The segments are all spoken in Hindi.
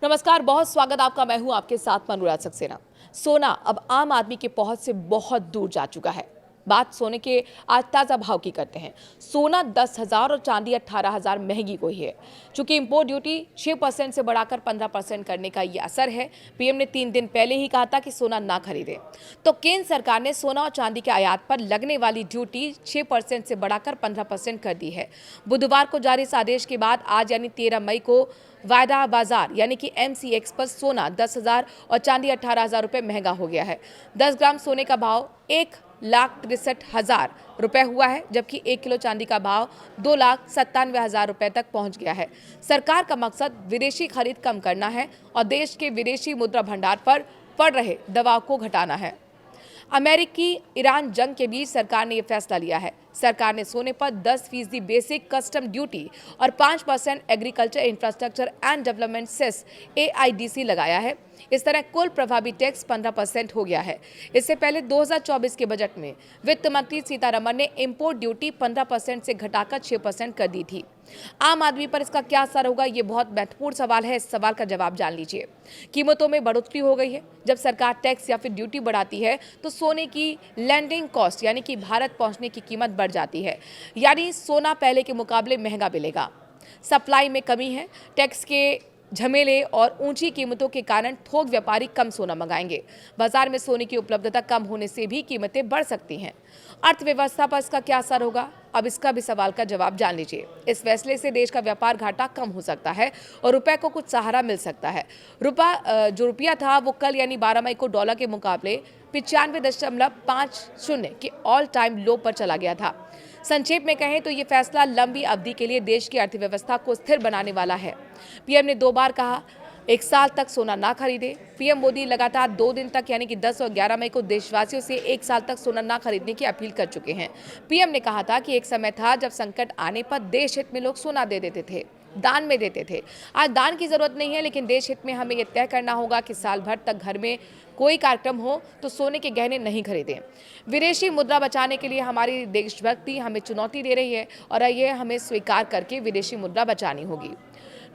नमस्कार, बहुत स्वागत आपका। मैं हूं आपके साथ अनुराग सक्सेना। सोना अब आम आदमी के पहुंच से बहुत दूर जा चुका है। बात सोने के आज ताजा भाव की करते हैं। सोना 10,000 और चांदी 18,000 महंगी हुई है। चूंकि इंपोर्ट ड्यूटी 6% से बढ़ाकर 15% करने का ये असर है। पीएम ने 3 दिन पहले ही कहा था कि सोना ना खरीदे, तो केंद्र सरकार ने सोना और चांदी के आयात पर लगने वाली ड्यूटी 6% से बढ़ाकर 15% कर दी है। बुधवार को जारी इस आदेश के बाद आज यानी 13 मई को वायदा बाजार यानी कि MCX पर सोना 10,000 और चांदी 18,000 रुपये महंगा हो गया है। 10 ग्राम सोने का भाव 1,63,000 रुपये हुआ है, जबकि 1 किलो चांदी का भाव 2,97,000 रुपये तक पहुंच गया है। सरकार का मकसद विदेशी खरीद कम करना है और देश के विदेशी मुद्रा भंडार पर पड़ रहे दबाव को घटाना है। अमेरिकी ईरान जंग के बीच सरकार ने यह फैसला लिया है। सरकार ने सोने पर 10% बेसिक कस्टम ड्यूटी और 5% agriculture infrastructure and development cess AIDC लगाया है। इस तरह कुल प्रभावी टैक्स 15% हो गया है। इससे पहले 2024 के बजट में वित्त मंत्री सीतारमण ने इंपोर्ट ड्यूटी 15% से घटाकर 6% कर दी थी। आम आदमी पर इसका क्या असर होगा, ये बहुत महत्वपूर्ण सवाल है। इस सवाल का जवाब जान लीजिए। कीमतों में बढ़ोतरी हो गई है। जब सरकार टैक्स या फिर ड्यूटी बढ़ाती है तो सोने की लैंडिंग कॉस्ट यानी कि भारत पहुंचने की कीमत बढ़ जाती है, यानी सोना पहले के मुकाबले महंगा मिलेगा। सप्लाई में कमी है। टैक्स के झमेले और ऊंची कीमतों के कारण थोक व्यापारी कम सोना मंगाएंगे। बाजार में सोने की उपलब्धता कम होने से भी कीमतें बढ़ सकती हैं। अर्थव्यवस्था पर इसका क्या असर होगा, अब इसका भी सवाल का जवाब जान लीजिए। इस फैसले से देश का व्यापार घाटा कम हो सकता है और रुपए को कुछ सहारा मिल सकता है। जो रुपया था वो कल यानी 12 मई को डॉलर के मुकाबले 95.50 के ऑल टाइम लो पर चला गया था। संक्षेप में कहें तो ये फैसला लंबी अवधि के लिए देश की अर्थव्यवस्था को स्थिर बनाने वाला है। पीएम ने 2 बार कहा 1 साल तक सोना ना खरीदे। पीएम मोदी लगातार 2 दिन तक यानी कि 10 और 11 मई को देशवासियों से 1 साल तक सोना ना खरीदने की अपील कर चुके हैं। पीएम ने कहा था कि एक समय था जब संकट आने पर देश हित में लोग सोना दे देते थे, दान में देते थे। आज दान की जरूरत नहीं है, लेकिन देश हित में हमें यह तय करना होगा कि साल भर तक घर में कोई कार्यक्रम हो तो सोने के गहने नहीं खरीदें। विदेशी मुद्रा बचाने के लिए हमारी देशभक्ति हमें चुनौती दे रही है और ये हमें स्वीकार करके विदेशी मुद्रा बचानी होगी।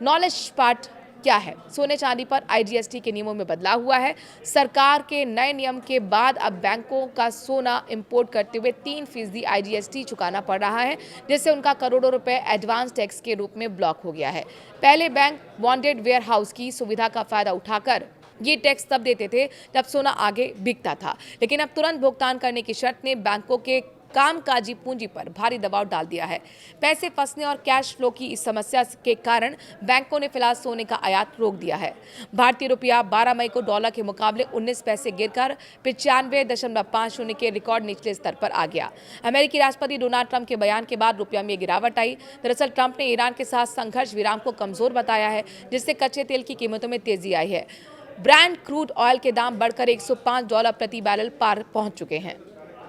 नॉलेज पार्ट क्या है? सोने चांदी पर IGST के नियमों में बदलाव हुआ है। सरकार के नए नियम के बाद अब बैंकों का सोना इंपोर्ट करते हुए 3% IGST चुकाना पड़ रहा है, जिससे उनका करोड़ों रुपए एडवांस टैक्स के रूप में ब्लॉक हो गया है। पहले बैंक बॉन्डेड वेयर हाउस की सुविधा का फायदा उठाकर ये टैक्स तब देते थे जब सोना आगे बिकता था, लेकिन अब तुरंत भुगतान करने की शर्त ने बैंकों के कामकाजी पूंजी पर भारी दबाव डाल दिया है। पैसे फंसने और कैश फ्लो की इस समस्या के कारण बैंकों ने फिलहाल सोने का आयात रोक दिया है। भारतीय रुपया 12 मई को डॉलर के मुकाबले 19 पैसे गिरकर 95.50 के रिकॉर्ड निचले स्तर पर आ गया। अमेरिकी राष्ट्रपति डोनाल्ड ट्रंप के बयान के बाद रुपया में गिरावट आई। दरअसल ट्रंप ने ईरान के साथ संघर्ष विराम को कमजोर बताया है, जिससे कच्चे तेल की कीमतों में तेजी आई है। ब्रांड क्रूड ऑयल के दाम बढ़कर $105 प्रति बैरल पार पहुंच चुके हैं।